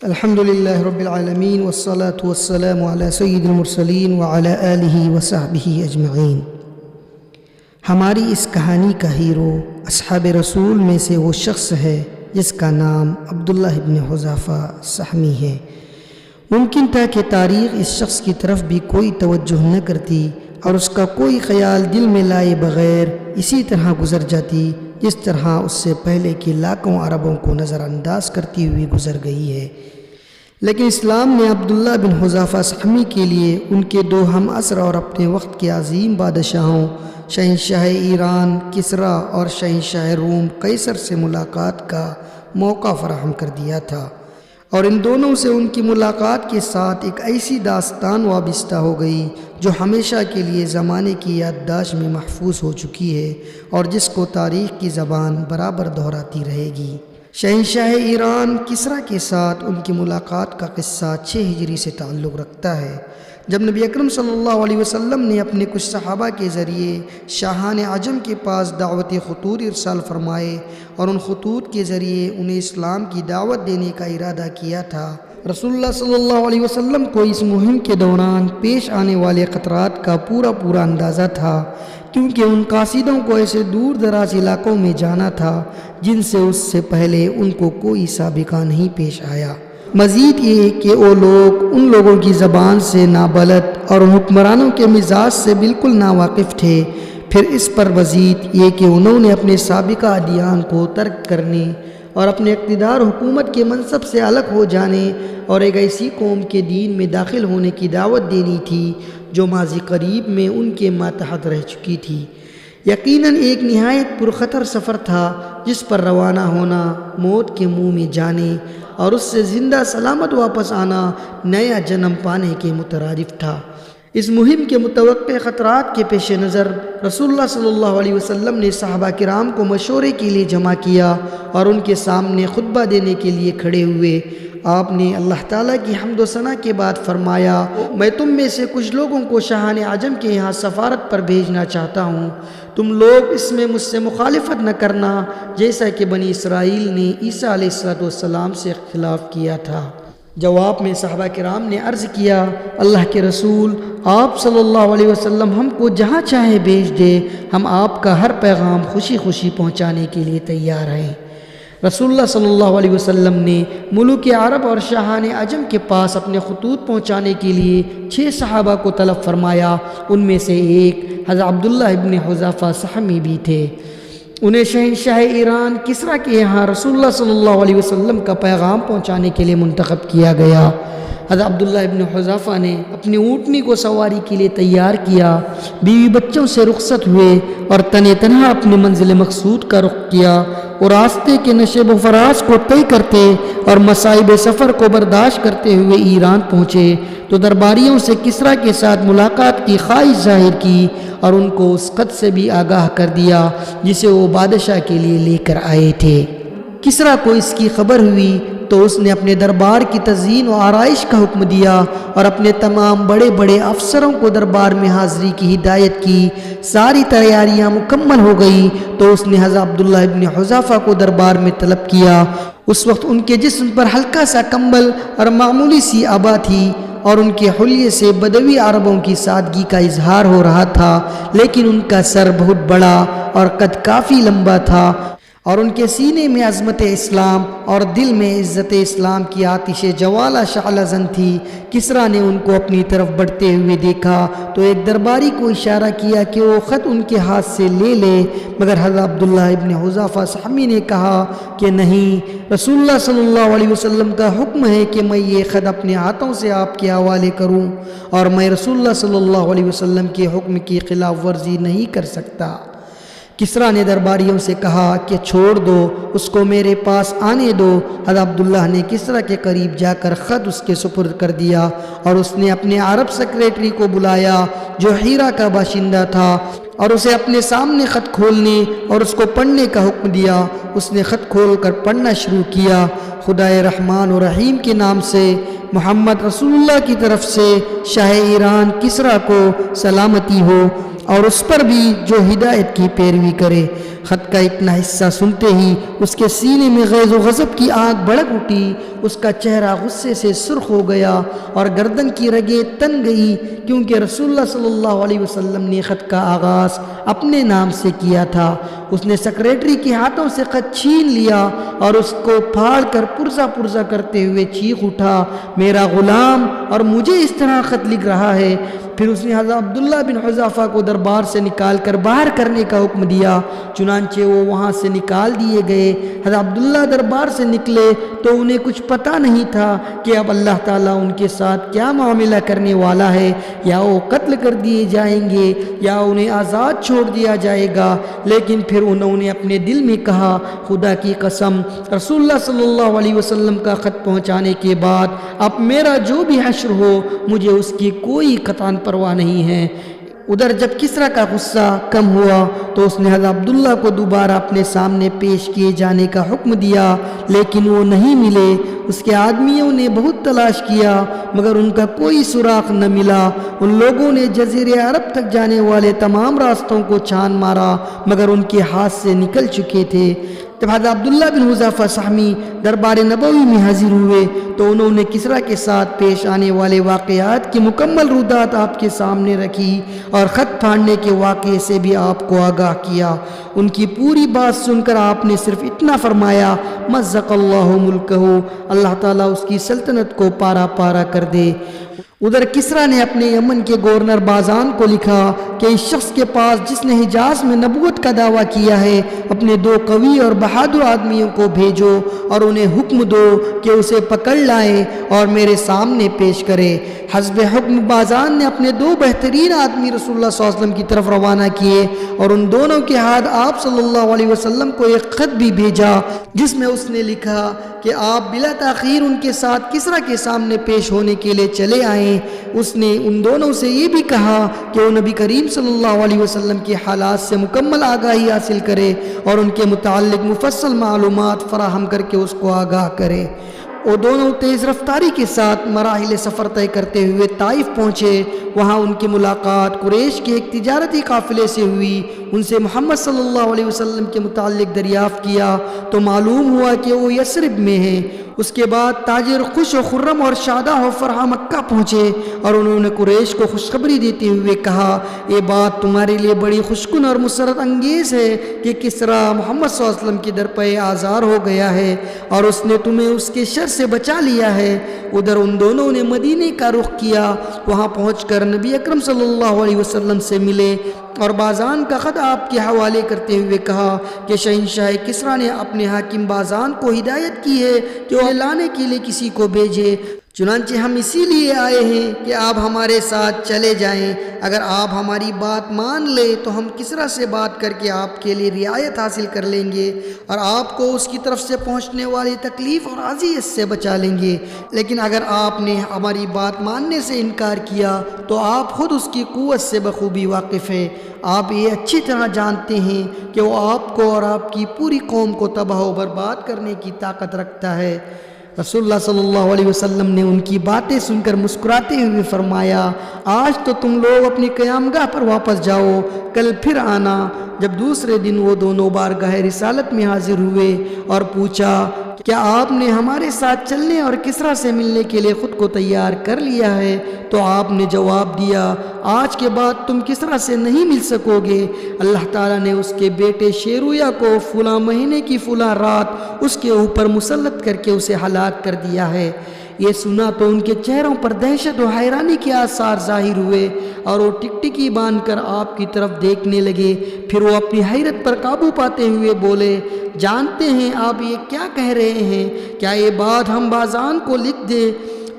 الحمد للہ رب العالمین والصلاة والسلام علی سید المرسلین وعلی آلہ وصحبہ اجمعین۔ ہماری اس کہانی کا ہیرو اصحاب رسول میں سے وہ شخص ہے جس کا نام عبداللہ ابن حذافہ سہمی ہے۔ ممکن تھا کہ تاریخ اس شخص کی طرف بھی کوئی توجہ نہ کرتی اور اس کا کوئی خیال دل میں لائے بغیر اسی طرح گزر جاتی جس طرح اس سے پہلے کے لاکھوں عربوں کو نظر انداز کرتی ہوئی گزر گئی ہے، لیکن اسلام نے عبداللہ بن حذافہ سہمی کے لیے ان کے دو ہم عصر اور اپنے وقت کے عظیم بادشاہوں شہنشاہ ایران کسریٰ اور شہنشاہ روم قیصر سے ملاقات کا موقع فراہم کر دیا تھا، اور ان دونوں سے ان کی ملاقات کے ساتھ ایک ایسی داستان وابستہ ہو گئی جو ہمیشہ کے لیے زمانے کی یادداشت میں محفوظ ہو چکی ہے اور جس کو تاریخ کی زبان برابر دہراتی رہے گی۔ شہنشاہ ایران کسریٰ کے ساتھ ان کی ملاقات کا قصہ 6 ہجری سے تعلق رکھتا ہے، جب نبی اکرم صلی اللہ علیہ وسلم نے اپنے کچھ صحابہ کے ذریعے شاہان عجم کے پاس دعوت خطوط ارسال فرمائے اور ان خطوط کے ذریعے انہیں اسلام کی دعوت دینے کا ارادہ کیا تھا۔ رسول اللہ صلی اللہ علیہ وسلم کو اس مہم کے دوران پیش آنے والے خطرات کا پورا اندازہ تھا، کیونکہ ان قاصدوں کو ایسے دور دراز علاقوں میں جانا تھا جن سے اس سے پہلے ان کو کوئی سابقہ نہیں پیش آیا۔ مزید یہ کہ وہ لوگ ان لوگوں کی زبان سے نابلد اور حکمرانوں کے مزاج سے بالکل ناواقف تھے۔ پھر اس پر مزید یہ کہ انہوں نے اپنے سابقہ ادیان کو ترک کرنے اور اپنے اقتدار حکومت کے منصب سے الگ ہو جانے اور ایک ایسی قوم کے دین میں داخل ہونے کی دعوت دینی تھی جو ماضی قریب میں ان کے ماتحت رہ چکی تھی۔ یقیناً ایک نہایت پرخطر سفر تھا جس پر روانہ ہونا موت کے منہ میں جانے اور اس سے زندہ سلامت واپس آنا نیا جنم پانے کے مترادف تھا۔ اس مہم کے متوقع خطرات کے پیش نظر رسول اللہ صلی اللہ علیہ وسلم نے صحابہ کرام کو مشورے کے لیے جمع کیا اور ان کے سامنے خطبہ دینے کے لیے کھڑے ہوئے۔ آپ نے اللہ تعالیٰ کی حمد و ثنا کے بعد فرمایا، میں تم میں سے کچھ لوگوں کو شاہان عجم کے یہاں سفارت پر بھیجنا چاہتا ہوں، تم لوگ اس میں مجھ سے مخالفت نہ کرنا جیسا کہ بنی اسرائیل نے عیسیٰ علیہ السلام سے اختلاف کیا تھا۔ جواب میں صحابہ کرام نے عرض کیا، اللہ کے رسول آپ صلی اللہ علیہ وسلم ہم کو جہاں چاہے بھیج دے، ہم آپ کا ہر پیغام خوشی پہنچانے کے لیے تیار ہیں۔ رسول اللہ صلی اللہ علیہ وسلم نے ملوک عرب اور شاہان عجم کے پاس اپنے خطوط پہنچانے کے لیے 6 صحابہ کو طلب فرمایا، ان میں سے ایک حضرت عبداللہ ابن حذافہ سہمی بھی تھے۔ انہیں شہنشاہ ایران کسریٰ کے یہاں رسول اللہ صلی اللہ علیہ وسلم کا پیغام پہنچانے کے لیے منتخب کیا گیا۔ حضرت عبداللہ ابن حذافہ نے اپنی اونٹنی کو سواری کے لیے تیار کیا، بیوی بچوں سے رخصت ہوئے اور تنہا اپنی منزل مقصود کا رخ کیا، اور راستے کے نشیب و فراز کو طے کرتے اور مصائب سفر کو برداشت کرتے ہوئے ایران پہنچے تو درباریوں سے کسریٰ کے ساتھ ملاقات کی خواہش ظاہر کی اور ان کو اس خط سے بھی آگاہ کر دیا جسے وہ بادشاہ کے لیے لے کر آئے تھے۔ کسریٰ کو اس کی خبر ہوئی تو اس نے اپنے دربار کی تزئین و آرائش کا حکم دیا اور اپنے تمام بڑے افسروں کو دربار میں حاضری کی ہدایت کی۔ ساری تیاریاں مکمل ہو گئی تو اس نے حضرت عبداللہ ابن حذافہ کو دربار میں طلب کیا۔ اس وقت ان کے جسم پر ہلکا سا کمبل اور معمولی سی عبا تھی اور ان کے حلیے سے بدوی عربوں کی سادگی کا اظہار ہو رہا تھا، لیکن ان کا سر بہت بڑا اور قد کافی لمبا تھا اور ان کے سینے میں عظمت اسلام اور دل میں عزت اسلام کی آتش جوالہ شعلہ زن تھی۔ کسریٰ نے ان کو اپنی طرف بڑھتے ہوئے دیکھا تو ایک درباری کو اشارہ کیا کہ وہ خط ان کے ہاتھ سے لے لے، مگر حضرت عبداللہ ابن حذافہ سہمی نے کہا کہ نہیں، رسول اللہ صلی اللہ علیہ وسلم کا حکم ہے کہ میں یہ خط اپنے ہاتھوں سے آپ کے حوالے کروں اور میں رسول اللہ صلی اللہ علیہ وسلم کے حکم کی خلاف ورزی نہیں کر سکتا۔ کسریٰ نے درباریوں سے کہا کہ چھوڑ دو، اس کو میرے پاس آنے دو۔ حضرت عبداللہ نے کسریٰ کے قریب جا کر خط اس کے سپرد کر دیا اور اس نے اپنے عرب سیکریٹری کو بلایا جو ہیرا کا باشندہ تھا اور اسے اپنے سامنے خط کھولنے اور اس کو پڑھنے کا حکم دیا۔ اس نے خط کھول کر پڑھنا شروع کیا، خدائے رحمان و رحیم کے نام سے، محمد رسول اللہ کی طرف سے شاہ ایران کسریٰ کو سلامتی ہو اور اس پر بھی جو ہدایت کی پیروی کرے۔ خط کا اتنا حصہ سنتے ہی اس کے سینے میں غیظ و غضب کی آگ بھڑک اٹھی، اس کا چہرہ غصے سے سرخ ہو گیا اور گردن کی رگیں تن گئی، کیونکہ رسول اللہ صلی اللہ علیہ وسلم نے خط کا آغاز اپنے نام سے کیا تھا۔ اس نے سیکریٹری کے ہاتھوں سے خط چھین لیا اور اس کو پھاڑ کر پرزہ پرزہ کرتے ہوئے چیخ اٹھا، میرا غلام اور مجھے اس طرح خط لکھ رہا ہے۔ پھر اس نے حضرت عبداللہ بن حذافہ کو دربار سے نکال کر باہر کرنے کا حکم دیا، چنانچہ وہ وہاں سے نکال دیے گئے۔ حضرت عبداللہ دربار سے نکلے تو انہیں کچھ پتہ نہیں تھا کہ اب اللہ تعالیٰ ان کے ساتھ کیا معاملہ کرنے والا ہے، یا وہ قتل کر دیے جائیں گے یا انہیں آزاد چھوڑ دیا جائے گا۔ لیکن پھر انہوں نے اپنے دل میں کہا، خدا کی قسم، رسول اللہ صلی اللہ علیہ وسلم کا خط پہنچانے کے بعد اب میرا جو بھی حشر ہو مجھے اس کی کوئی قطعاً پرواہ نہیں ہے۔ ادھر جب کسریٰ کا غصہ کم ہوا تو اس نے حضرت عبداللہ کو دوبارہ اپنے سامنے پیش کیے جانے کا حکم دیا، لیکن وہ نہیں ملے۔ اس کے آدمیوں نے بہت تلاش کیا مگر ان کا کوئی سراغ نہ ملا۔ ان لوگوں نے جزیرے عرب تک جانے والے تمام راستوں کو چھان مارا مگر ان کے ہاتھ سے نکل چکے تھے۔ جب حضرت عبداللہ بن حذافہ سہمی دربار نبوی میں حاضر ہوئے تو انہوں نے کسریٰ کے ساتھ پیش آنے والے واقعات کی مکمل رودات آپ کے سامنے رکھی اور خط پھاڑنے کے واقعے سے بھی آپ کو آگاہ کیا۔ ان کی پوری بات سن کر آپ نے صرف اتنا فرمایا، مزق اللہ ملکہ، اللہ تعالیٰ اس کی سلطنت کو پارا پارا کر دے۔ ادھر کسریٰ نے اپنے یمن کے گورنر بازان کو لکھا کہ اس شخص کے پاس جس نے حجاز میں نبوت کا دعویٰ کیا ہے اپنے 2 قوی اور بہادر آدمیوں کو بھیجو اور انہیں حکم دو کہ اسے پکڑ لائیں اور میرے سامنے پیش کرے۔ حسب حکم بازان نے اپنے 2 بہترین آدمی رسول اللہ صلی اللہ علیہ وسلم کی طرف روانہ کیے اور ان دونوں کے ہاتھ آپ صلی اللہ علیہ وسلم کو ایک خط بھی بھیجا جس میں اس نے لکھا کہ آپ بلا تاخیر ان کے ساتھ کسریٰ کے سامنے پیش ہونے کے لیے چلے آئیں۔ اس نے ان دونوں سے یہ بھی کہا کہ وہ نبی کریم صلی اللہ علیہ وسلم کے حالات سے مکمل آگاہی حاصل کرے اور ان کے متعلق مفصل معلومات فراہم کر کے اس کو آگاہ کرے۔ وہ دونوں تیز رفتاری کے ساتھ مراحل سفر طے کرتے ہوئے طائف پہنچے۔ وہاں ان کی ملاقات قریش کے ایک تجارتی قافلے سے ہوئی۔ ان سے محمد صلی اللہ علیہ وسلم کے متعلق دریافت کیا تو معلوم ہوا کہ وہ یثرب میں ہیں۔ اس کے بعد تاجر خوش و خرم اور شادہ و فرحہ مکہ پہنچے اور انہوں نے قریش کو خوشخبری دیتے ہوئے کہا، یہ بات تمہارے لیے بڑی خوشکن اور مسرت انگیز ہے کہ کسریٰ محمد صلی اللہ علیہ وسلم کی درپے آزار ہو گیا ہے اور اس نے تمہیں اس کے شر سے بچا لیا ہے۔ ادھر ان دونوں نے مدینے کا رخ کیا۔ وہاں پہنچ کر نبی اکرم صلی اللہ علیہ وسلم سے ملے اور بازان کا خط آپ کے حوالے کرتے ہوئے کہا کہ شہنشاہ کسریٰ نے اپنے حاکم بازان کو ہدایت کی ہے کہ وہ لانے کے لیے کسی کو بھیجے، چنانچہ ہم اسی لیے آئے ہیں کہ آپ ہمارے ساتھ چلے جائیں۔ اگر آپ ہماری بات مان لیں تو ہم کسریٰ سے بات کر کے آپ کے لیے رعایت حاصل کر لیں گے اور آپ کو اس کی طرف سے پہنچنے والی تکلیف اور اذیت سے بچا لیں گے۔ لیکن اگر آپ نے ہماری بات ماننے سے انکار کیا تو آپ خود اس کی قوت سے بخوبی واقف ہیں۔ آپ یہ اچھی طرح جانتے ہیں کہ وہ آپ کو اور آپ کی پوری قوم کو تباہ و برباد کرنے کی طاقت رکھتا ہے۔ رسول اللہ صلی اللہ علیہ وسلم نے ان کی باتیں سن کر مسکراتے ہوئے فرمایا، آج تو تم لوگ اپنی قیامگاہ پر واپس جاؤ، کل پھر آنا۔ جب دوسرے دن وہ دونوں بارگاہ رسالت میں حاضر ہوئے اور پوچھا، کیا آپ نے ہمارے ساتھ چلنے اور کسریٰ سے ملنے کے لیے خود کو تیار کر لیا ہے؟ تو آپ نے جواب دیا، آج کے بعد تم کسریٰ سے نہیں مل سکو گے۔ اللہ تعالیٰ نے اس کے بیٹے شیرویا کو فلاں مہینے کی فلاں رات اس کے اوپر مسلط کر کے اسے ہلاک کر دیا ہے۔ یہ سنا تو ان کے چہروں پر دہشت و حیرانی کے آثار ظاہر ہوئے اور وہ ٹکٹکی باندھ کر آپ کی طرف دیکھنے لگے۔ پھر وہ اپنی حیرت پر قابو پاتے ہوئے بولے، جانتے ہیں آپ یہ کیا کہہ رہے ہیں؟ کیا یہ بات ہم بازان کو لکھ دیں؟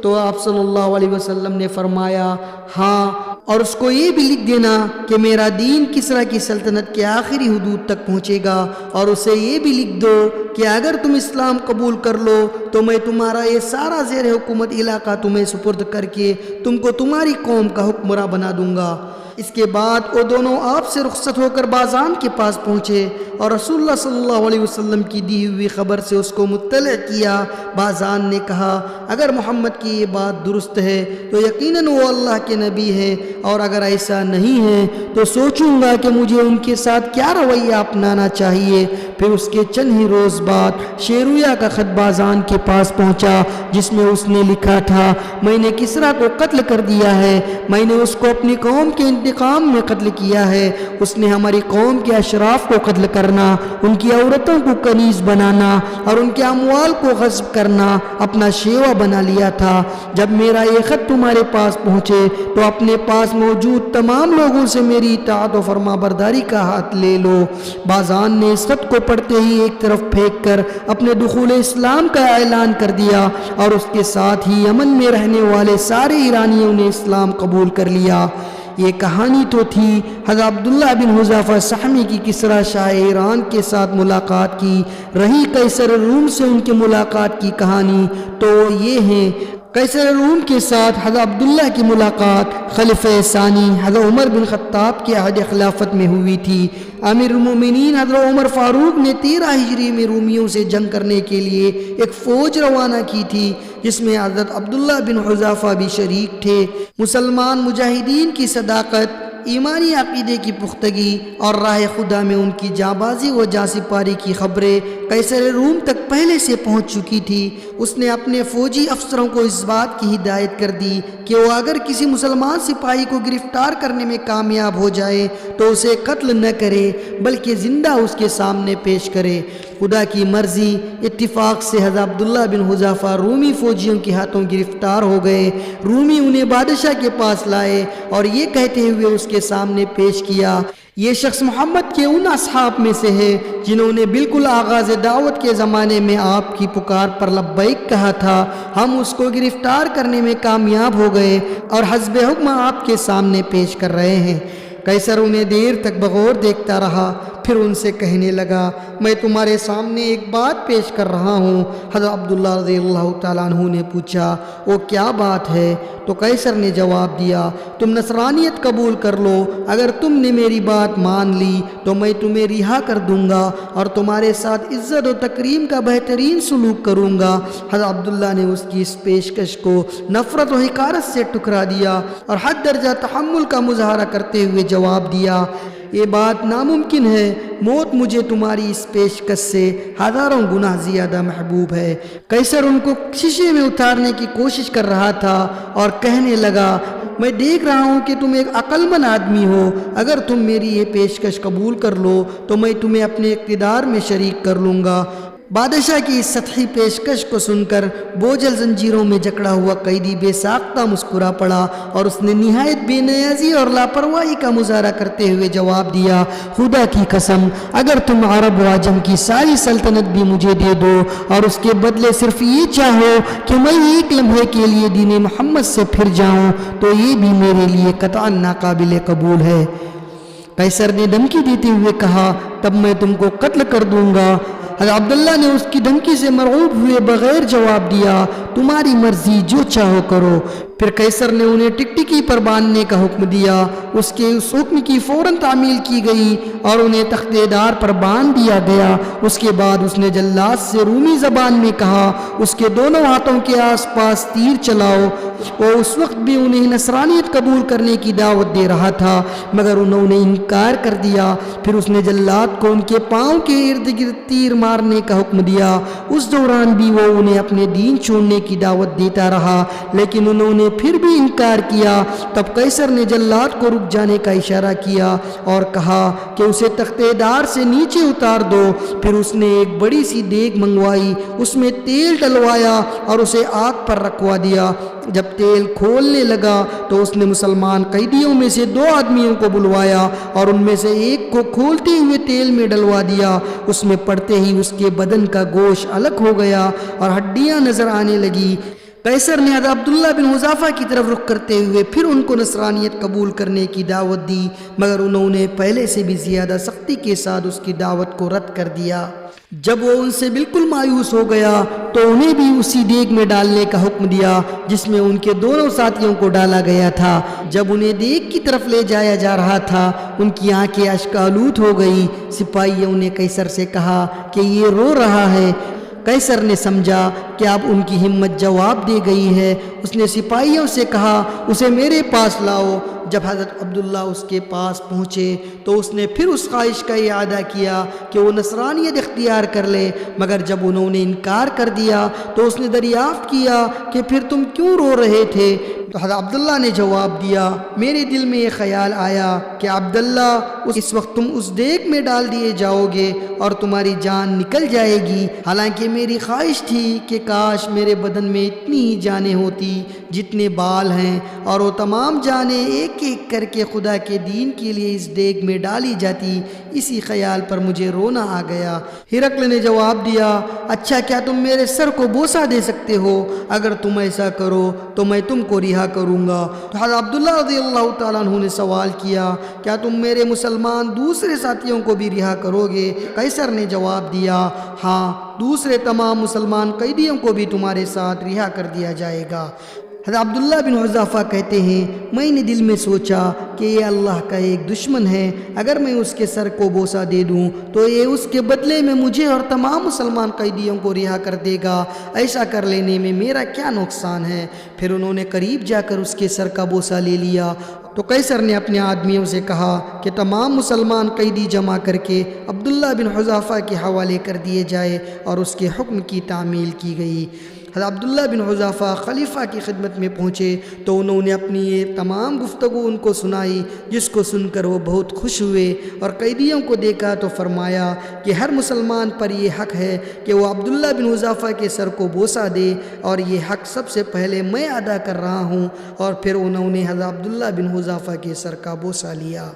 تو آپ صلی اللہ علیہ وسلم نے فرمایا، ہاں، اور اس کو یہ بھی لکھ دینا کہ میرا دین کسریٰ کی سلطنت کے آخری حدود تک پہنچے گا، اور اسے یہ بھی لکھ دو کہ اگر تم اسلام قبول کر لو تو میں تمہارا یہ سارا زیر حکومت علاقہ تمہیں سپرد کر کے تم کو تمہاری قوم کا حکمراں بنا دوں گا۔ اس کے بعد وہ دونوں آپ سے رخصت ہو کر بازان کے پاس پہنچے اور رسول اللہ صلی اللہ علیہ وسلم کی دی ہوئی خبر سے اس کو مطلع کیا۔ بازان نے کہا اگر محمد کی یہ بات درست ہے تو یقیناً وہ اللہ کے نبی ہے، اور اگر ایسا نہیں ہے تو سوچوں گا کہ مجھے ان کے ساتھ کیا رویہ اپنانا چاہیے۔ پھر اس کے چند ہی روز بعد شیرویہ کا خط بازان کے پاس پہنچا جس میں اس نے لکھا تھا میں نے کسریٰ کو قتل کر دیا ہے، میں نے اس کو اپنی قوم کے انتقام میں قتل کیا ہے، اس نے ہماری قوم کے اشراف کو قتل کرنا، ان کی عورتوں کو کنیز بنانا اور ان کے اموال کو غصب کرنا اپنا شیوا بنا لیا تھا۔ جب میرا یہ خط تمہارے پاس پہنچے تو اپنے پاس موجود تمام لوگوں سے میری اطاعت و فرما برداری کا ہاتھ لے لو۔ بازان نے اس خط کو پڑھتے ہی ایک طرف پھینک کر اپنے دخول اسلام کا اعلان کر دیا، اور اس کے ساتھ ہی یمن میں رہنے والے سارے ایرانیوں نے اسلام قبول کر لیا۔ یہ کہانی تو تھی حضرت عبداللہ بن حذیفہ سہمی کی کسریٰ شاہ ایران کے ساتھ ملاقات کی۔ رہی قیصر روم سے ان کی ملاقات کی کہانی تو یہ ہے۔ قیصر روم کے ساتھ حضرت عبداللہ کی ملاقات خلیفہ ثانی حضرت عمر بن خطاب کے عہد خلافت میں ہوئی تھی۔ امیر المومنین حضرت عمر فاروق نے 13 ہجری میں رومیوں سے جنگ کرنے کے لیے ایک فوج روانہ کی تھی جس میں حضرت عبداللہ بن حذیفہ بھی شریک تھے۔ مسلمان مجاہدین کی صداقت، ایمانی عقیدے کی پختگی اور راہ خدا میں ان کی جانبازی و جانسپاری کی خبریں قیصر روم تک پہلے سے پہنچ چکی تھی۔ اس نے اپنے فوجی افسروں کو اس بات کی ہدایت کر دی کہ وہ اگر کسی مسلمان سپاہی کو گرفتار کرنے میں کامیاب ہو جائے تو اسے قتل نہ کرے بلکہ زندہ اس کے سامنے پیش کرے۔ خدا کی مرضی اتفاق سے حضرت عبداللہ بن حذیفہ رومی فوجیوں کے ہاتھوں گرفتار ہو گئے۔ رومی انہیں بادشاہ کے پاس لائے اور یہ کہتے ہوئے اس کے سامنے پیش کیا یہ شخص محمد کے ان اصحاب میں سے ہے جنہوں نے بالکل آغاز دعوت کے زمانے میں آپ کی پکار پر لبیک کہا تھا۔ ہم اس کو گرفتار کرنے میں کامیاب ہو گئے اور حسب حکم آپ کے سامنے پیش کر رہے ہیں۔ قیصر انہیں دیر تک بغور دیکھتا رہا، پھر ان سے کہنے لگا میں تمہارے سامنے ایک بات پیش کر رہا ہوں۔ حضرت عبداللہ رضی اللہ تعالیٰ عنہ نے پوچھا وہ کیا بات ہے؟ تو قیصر نے جواب دیا تم نصرانیت قبول کر لو، اگر تم نے میری بات مان لی تو میں تمہیں رہا کر دوں گا اور تمہارے ساتھ عزت و تکریم کا بہترین سلوک کروں گا۔ حضرت عبداللہ نے اس کی اس پیشکش کو نفرت و حقارت سے ٹکرا دیا اور حد درجہ تحمل کا مظاہرہ کرتے ہوئے جواب دیا یہ بات ناممکن ہے، موت مجھے تمہاری اس پیشکش سے ہزاروں گنا زیادہ محبوب ہے۔ قیصر ان کو شیشے میں اتارنے کی کوشش کر رہا تھا اور کہنے لگا میں دیکھ رہا ہوں کہ تم ایک عقل مند آدمی ہو، اگر تم میری یہ پیشکش قبول کر لو تو میں تمہیں اپنے اقتدار میں شریک کر لوں گا۔ بادشاہ کی اس سطحی پیشکش کو سن کر بوجھل زنجیروں میں جکڑا ہوا قیدی بے ساختہ مسکرا پڑا اور اس نے نہایت بے نیازی اور لاپرواہی کا مظاہرہ کرتے ہوئے جواب دیا خدا کی قسم اگر تم عرب و عجم کی ساری سلطنت بھی مجھے دے دو اور اس کے بدلے صرف یہ چاہو کہ میں ایک لمحے کے لیے دین محمد سے پھر جاؤں تو یہ بھی میرے لیے قطعاً ناقابل قبول ہے۔ قیصر نے دھمکی دیتے ہوئے کہا تب میں تم کو قتل کر دوں گا۔ حضرت عبداللہ نے اس کی دھمکی سے مرعوب ہوئے بغیر جواب دیا تمہاری مرضی جو چاہو کرو۔ پھر قیصر نے انہیں ٹکٹکی پر باندھنے کا حکم دیا، اس کے اس حکم کی فوراً تعمیل کی گئی اور انہیں تختے دار پر باندھ دیا گیا۔ اس کے بعد اس نے جلاد سے رومی زبان میں کہا اس کے دونوں ہاتھوں کے آس پاس تیر چلاؤ۔ وہ اس وقت بھی انہیں نصرانیت قبول کرنے کی دعوت دے رہا تھا مگر انہوں نے انکار کر دیا۔ پھر اس نے جلاد کو ان کے پاؤں کے ارد گرد تیر مارنے کا حکم دیا۔ اس دوران بھی وہ انہیں اپنے دین چھوڑنے کی دعوت دیتا رہا لیکن انہوں نے پھر بھی انکار کیا۔ تب قیصر نے جلاد کو رک جانے کا اشارہ کیا اور کہا کہ اسے تختے دار سے نیچے اتار دو۔ پھر اس نے ایک بڑی سی دیگ منگوائی، اس میں تیل ڈلوایا اور اسے آگ پر رکھوا دیا۔ جب تیل کھولنے لگا تو اس نے مسلمان قیدیوں میں سے 2 آدمیوں کو بلوایا اور ان میں سے ایک کو کھولتے ہوئے تیل میں ڈلوا دیا۔ اس میں پڑتے ہی اس کے بدن کا گوشت الگ ہو گیا اور ہڈیاں نظر آنے لگی۔ قیصر نے حضرت عبداللہ بن حذافہ کی طرف رخ کرتے ہوئے پھر ان کو نصرانیت قبول کرنے کی دعوت دی، مگر انہوں نے پہلے سے بھی زیادہ سختی کے ساتھ اس کی دعوت کو رد کر دیا۔ جب وہ ان سے بالکل مایوس ہو گیا تو انہیں بھی اسی دیگ میں ڈالنے کا حکم دیا جس میں ان کے دونوں ساتھیوں کو ڈالا گیا تھا۔ جب انہیں دیگ کی طرف لے جایا جا رہا تھا ان کی آنکھیں اشک آلود ہو گئی۔ سپاہیوں نے قیصر سے کہا کہ یہ رو رہا ہے۔ قیصر نے سمجھا کہ اب ان کی ہمت جواب دے گئی ہے۔ اس نے سپاہیوں سے کہا اسے میرے پاس لاؤ۔ جب حضرت عبداللہ اس کے پاس پہنچے تو اس نے پھر اس خواہش کا اعادہ کیا کہ وہ نصرانیت اختیار کر لے، مگر جب انہوں نے انکار کر دیا تو اس نے دریافت کیا کہ پھر تم کیوں رو رہے تھے؟ تو حضرت عبداللہ نے جواب دیا میرے دل میں یہ خیال آیا کہ عبداللہ اس وقت تم اس دیگ میں ڈال دیے جاؤ گے اور تمہاری جان نکل جائے گی، حالانکہ میری خواہش تھی کہ کاش میرے بدن میں اتنی ہی جانیں ہوتی جتنے بال ہیں اور وہ تمام جانیں ایک ایک کر کے خدا کے دین کے لیے اس دیگ میں ڈالی جاتی۔ اسی خیال پر مجھے رونا آ گیا۔ ہرقل نے جواب دیا اچھا کیا تم میرے سر کو بوسہ دے سکتے ہو؟ اگر تم ایسا کرو تو میں تم کو رہا کروں گا۔ تو حضرت عبداللہ رضی اللہ تعالیٰ عنہ نے سوال کیا کیا تم میرے مسلمان دوسرے ساتھیوں کو بھی رہا کرو گے؟ قیصر نے جواب دیا ہاں، دوسرے تمام مسلمان قیدیوں کو بھی تمہارے ساتھ رہا کر دیا جائے گا۔ حضرت عبداللہ بن حذافہ کہتے ہیں میں نے دل میں سوچا کہ یہ اللہ کا ایک دشمن ہے، اگر میں اس کے سر کو بوسہ دے دوں تو یہ اس کے بدلے میں مجھے اور تمام مسلمان قیدیوں کو رہا کر دے گا، ایسا کر لینے میں میرا کیا نقصان ہے؟ پھر انہوں نے قریب جا کر اس کے سر کا بوسہ لے لیا۔ تو قیصر نے اپنے آدمیوں سے کہا کہ تمام مسلمان قیدی جمع کر کے عبداللہ بن حذافہ کے حوالے کر دیے جائے اور اس کے حکم کی تعمیل کی گئی۔ حضرت عبداللہ بن حذافہ خلیفہ کی خدمت میں پہنچے تو انہوں نے اپنی یہ تمام گفتگو ان کو سنائی، جس کو سن کر وہ بہت خوش ہوئے اور قیدیوں کو دیکھا تو فرمایا کہ ہر مسلمان پر یہ حق ہے کہ وہ عبداللہ بن حذافہ کے سر کو بوسہ دے، اور یہ حق سب سے پہلے میں ادا کر رہا ہوں۔ اور پھر انہوں نے حضرت عبداللہ بن حذافہ کے سر کا بوسہ لیا۔